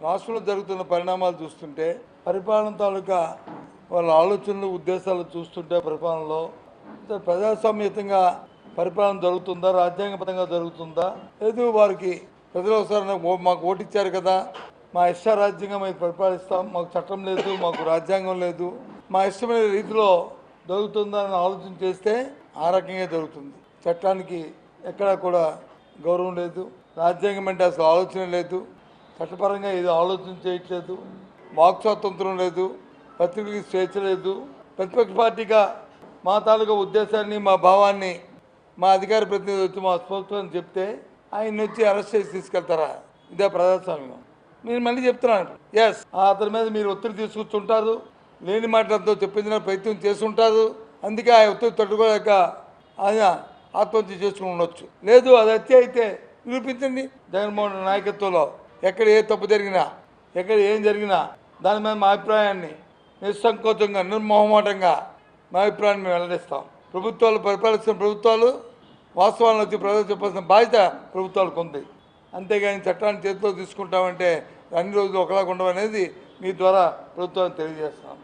రాష్ట్రంలో జరుగుతున్న పరిణామాలు చూస్తుంటే పరిపాలన తాలూకా వాళ్ళ ఆలోచనలు ఉద్దేశాలు చూస్తుంటే పరిపాలనలో ప్రజాస్వామ్యతంగా పరిపాలన జరుగుతుందా, రాజ్యాంగబద్ధంగా జరుగుతుందా, లేదు వారికి ప్రజలు ఒకసారి మాకు ఓటిచ్చారు కదా, మా ఇష్టారాజ్యంగా మేము పరిపాలిస్తాం, మాకు చట్టం లేదు, మాకు రాజ్యాంగం లేదు, మా ఇష్టమైన రీతిలో జరుగుతుందా అని ఆలోచన చేస్తే ఆ రకంగా జరుగుతుంది. చట్టానికి ఎక్కడా కూడా గౌరవం లేదు, రాజ్యాంగం అంటే అసలు ఆలోచన లేదు, చట్టపరంగా ఇది ఆలోచన చేయట్లేదు, వాక్ స్వాతంత్రం లేదు, పత్రికలకు స్వేచ్ఛ లేదు. ప్రతిపక్ష పార్టీగా మా తాలూకా ఉద్దేశాన్ని, మా భావాన్ని మా అధికార ప్రతినిధి వచ్చి మా స్పోక్స్మన్ చెప్తే ఆయన వచ్చి అరెస్ట్ చేసి తీసుకెళ్తారా? ఇదే ప్రజాస్వామ్యం. నేను మళ్ళీ చెప్తున్నాను, ఎస్ అతని మీద మీరు ఒత్తిడి తీసుకొచ్చుంటారు, లేని మాటలతో చెప్పించిన ప్రయత్నం చేస్తుంటారు, అందుకే ఆ ఒత్తిడి తట్టుకోలేక ఆయన ఆత్మహత్య చేసుకుని ఉండొచ్చు. లేదు అది హత్య అయితే నిరూపించండి. జగన్మోహన్ నాయకత్వంలో ఎక్కడ ఏ తప్పు జరిగినా, ఎక్కడ ఏం జరిగినా దాని మీద మా అభిప్రాయాన్ని నిస్సంకోచంగా, నిర్మోహమాటంగా మా అభిప్రాయాన్ని మేము వెల్లడిస్తాం. ప్రభుత్వాలు పరిపాలిస్తున్న ప్రభుత్వాలు వాస్తవాలను వచ్చి ప్రజలు చెప్పాల్సిన బాధ్యత ప్రభుత్వాలకు ఉంది. అంతేగాని చట్టాన్ని చేతిలో తీసుకుంటామంటే అన్ని రోజులు ఒకలాగా ఉండవనేది మీ ద్వారా ప్రభుత్వాన్ని తెలియజేస్తాం.